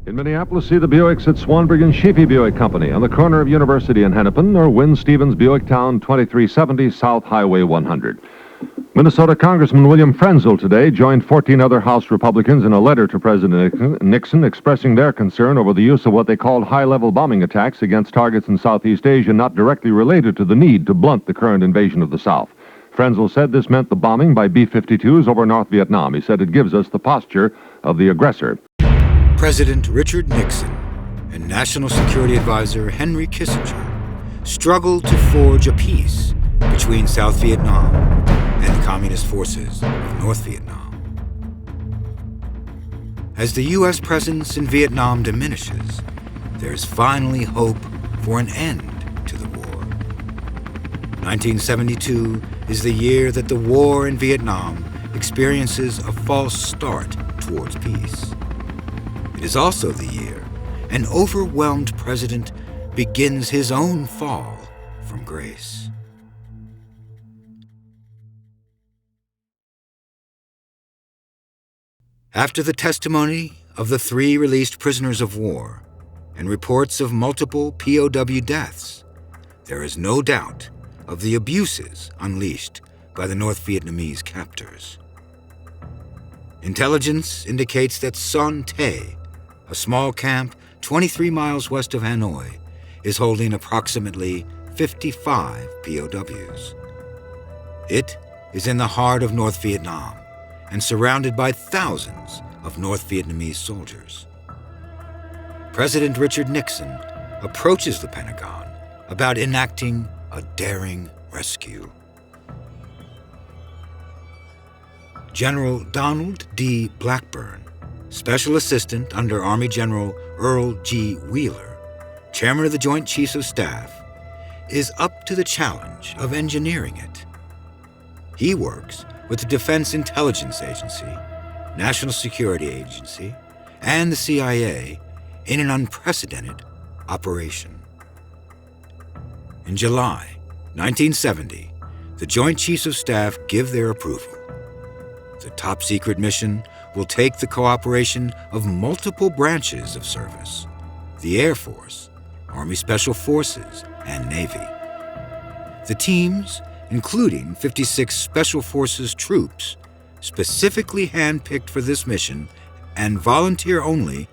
In Minneapolis, see the Buicks at Swanberg and Sheepy Buick Company on the corner of University and Hennepin, or Wynn Stevens Buick Town, 2370 South Highway 100. Minnesota Congressman William Frenzel today joined 14 other House Republicans in a letter to President Nixon expressing their concern over the use of what they called high-level bombing attacks against targets in Southeast Asia not directly related to the need to blunt the current invasion of the South. Frenzel said this meant the bombing by B-52s over North Vietnam. He said it gives us the posture of the aggressor. President Richard Nixon and National Security Advisor Henry Kissinger struggled to forge a peace between South Vietnam and the Communist forces of North Vietnam. As the U.S. presence in Vietnam diminishes, there is finally hope for an end to the war. 1972 is the year that the war in Vietnam experiences a false start towards peace. It is also the year an overwhelmed president begins his own fall from grace. After the testimony of the 3 released prisoners of war and reports of multiple POW deaths, there is no doubt of the abuses unleashed by the North Vietnamese captors. Intelligence indicates that Son Tay, a small camp 23 miles west of Hanoi, is holding approximately 55 POWs. It is in the heart of North Vietnam and surrounded by thousands of North Vietnamese soldiers. President Richard Nixon approaches the Pentagon about enacting a daring rescue. General Donald D. Blackburn, Special Assistant under Army General Earl G. Wheeler, Chairman of the Joint Chiefs of Staff, is up to the challenge of engineering it. He works with the Defense Intelligence Agency, National Security Agency, and the CIA in an unprecedented operation. In July 1970, the Joint Chiefs of Staff give their approval. The top-secret mission will take the cooperation of multiple branches of service: the Air Force, Army Special Forces, and Navy. The teams, including 56 Special Forces troops, specifically handpicked for this mission and volunteer only,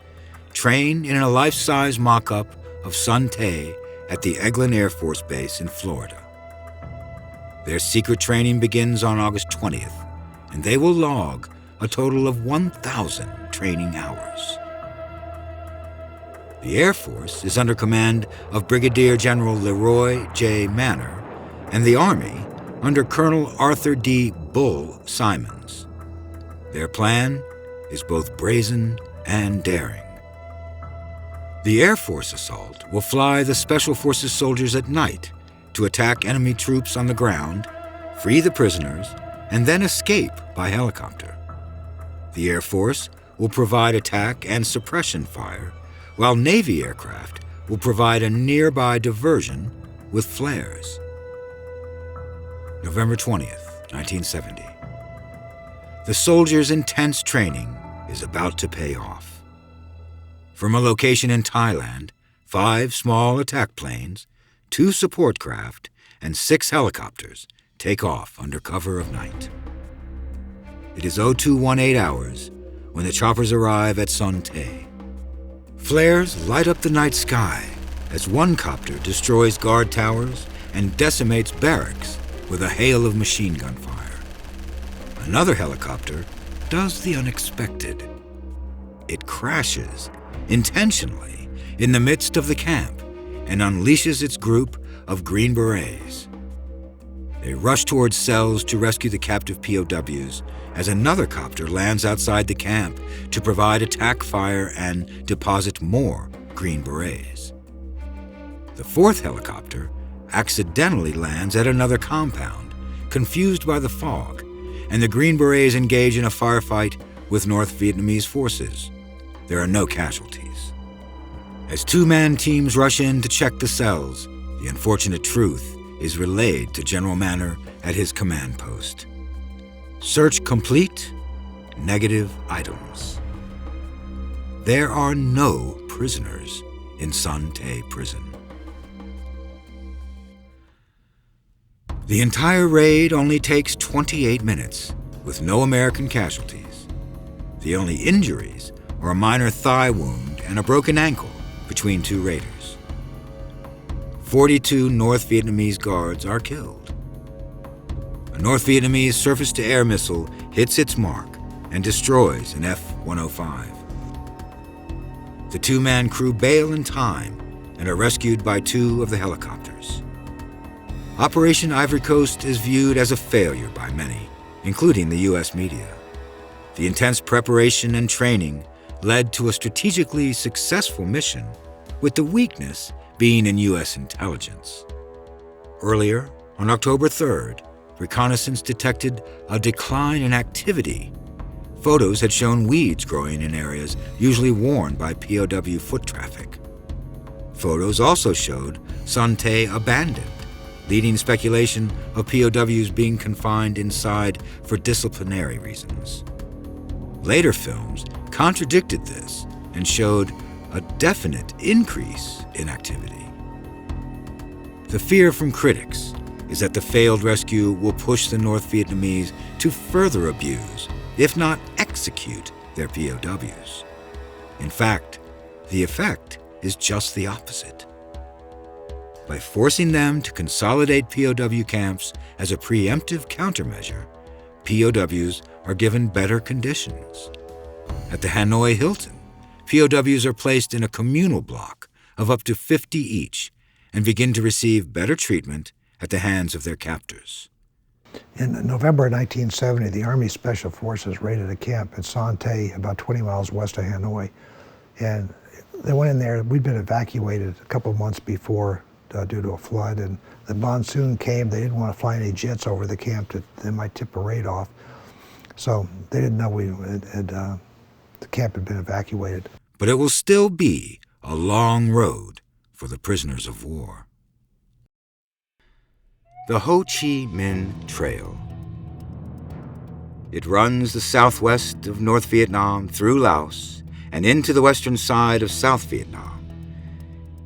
train in a life-size mock-up of Son Tay at the Eglin Air Force Base in Florida. Their secret training begins on August 20th, and they will log a total of 1,000 training hours. The Air Force is under command of Brigadier General Leroy J. Manor, and the Army under Colonel Arthur D. Bull Simons. Their plan is both brazen and daring. The Air Force assault will fly the Special Forces soldiers at night to attack enemy troops on the ground, free the prisoners, and then escape by helicopter. The Air Force will provide attack and suppression fire, while Navy aircraft will provide a nearby diversion with flares. November 20th, 1970. The soldiers' intense training is about to pay off. From a location in Thailand, 5 small attack planes, 2 support craft, and 6 helicopters take off under cover of night. It is 0218 hours when the choppers arrive at Son Tay. Flares light up the night sky as one copter destroys guard towers and decimates barracks with a hail of machine gun fire. Another helicopter does the unexpected. It crashes intentionally in the midst of the camp and unleashes its group of Green Berets. They rush towards cells to rescue the captive POWs as another copter lands outside the camp to provide attack fire and deposit more Green Berets. The 4th helicopter accidentally lands at another compound, confused by the fog, and the Green Berets engage in a firefight with North Vietnamese forces. There are no casualties. As 2-man teams rush in to check the cells, the unfortunate truth is relayed to General Manor at his command post. Search complete, negative items. there are no prisoners in Son Tay prison. The entire raid only takes 28 minutes, with no American casualties. The only injuries are a minor thigh wound and a broken ankle between two raiders. 42 North Vietnamese guards are killed. A North Vietnamese surface-to-air missile hits its mark and destroys an F-105. The two-man crew bail in time and are rescued by two of the helicopters. Operation Ivory Coast is viewed as a failure by many, including the U.S. media. The intense preparation and training led to a strategically successful mission, with the weakness being in U.S. intelligence. Earlier, on October 3rd, reconnaissance detected a decline in activity. Photos had shown weeds growing in areas usually worn by POW foot traffic. Photos also showed Son Tay abandoned, leading speculation of POWs being confined inside for disciplinary reasons. Later films contradicted this and showed a definite increase in activity. The fear from critics is that the failed rescue will push the North Vietnamese to further abuse, if not execute, their POWs. In fact, the effect is just the opposite. By forcing them to consolidate POW camps as a preemptive countermeasure, POWs are given better conditions. At the Hanoi Hilton, POWs are placed in a communal block of up to 50 each and begin to receive better treatment at the hands of their captors. In November 1970, the Army Special Forces raided a camp at Son Tay, about 20 miles west of Hanoi. And they went in there. We'd been evacuated a couple of months before due to a flood, and the monsoon came. They didn't want to fly any jets over the camp that might tip a raid off. So they didn't know the camp had been evacuated. But it will still be a long road for the prisoners of war. The Ho Chi Minh Trail. It runs the southwest of North Vietnam through Laos and into the western side of South Vietnam.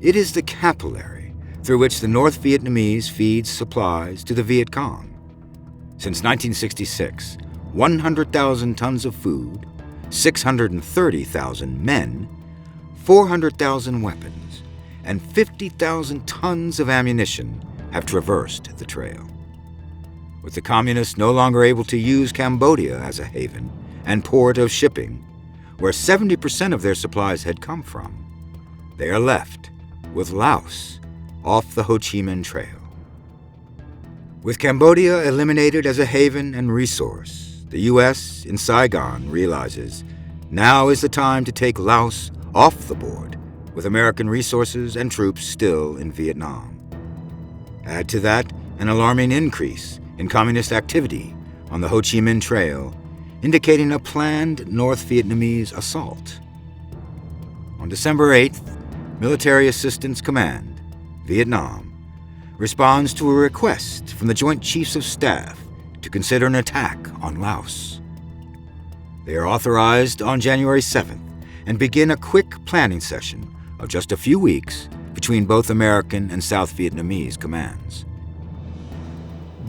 It is the capillary through which the North Vietnamese feeds supplies to the Viet Cong. Since 1966, 100,000 tons of food, 630,000 men, 400,000 weapons, and 50,000 tons of ammunition have traversed the trail. With the communists no longer able to use Cambodia as a haven and port of shipping, where 70% of their supplies had come from, they are left with Laos off the Ho Chi Minh Trail. With Cambodia eliminated as a haven and resource, the U.S. in Saigon realizes now is the time to take Laos off the board, with American resources and troops still in Vietnam. Add to that an alarming increase in communist activity on the Ho Chi Minh Trail, indicating a planned North Vietnamese assault. On December 8th, Military Assistance Command, Vietnam, responds to a request from the Joint Chiefs of Staff to consider an attack on Laos. They are authorized on January 7th and begin a quick planning session of just a few weeks between both American and South Vietnamese commands.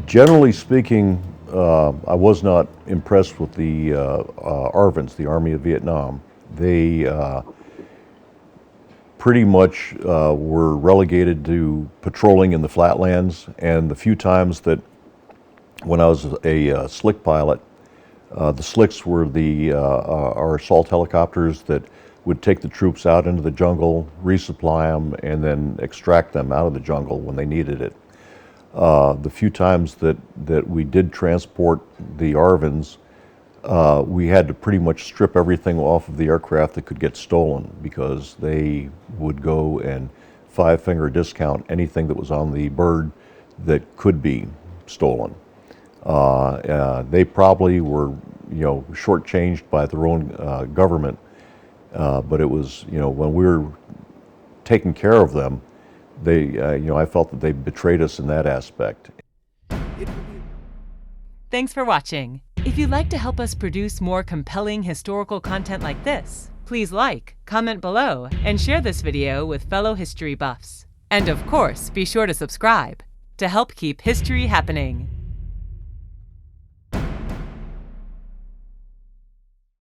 Generally speaking, I was not impressed with the ARVNs, the Army of Vietnam. They pretty much were relegated to patrolling in the flatlands, and the few times that when I was a slick pilot, the slicks were our assault helicopters that would take the troops out into the jungle, resupply them, and then extract them out of the jungle when they needed it. The few times that we did transport the ARVNs, we had to pretty much strip everything off of the aircraft that could get stolen, because they would go and five-finger discount anything that was on the bird that could be stolen. They probably were, shortchanged by their own government, but it was, when we were taking care of them, I felt that they betrayed us in that aspect. Thanks for watching. If you'd like to help us produce more compelling historical content like this, Please like, comment below, and share this video with fellow history buffs. And of course, be sure to subscribe to help keep history happening.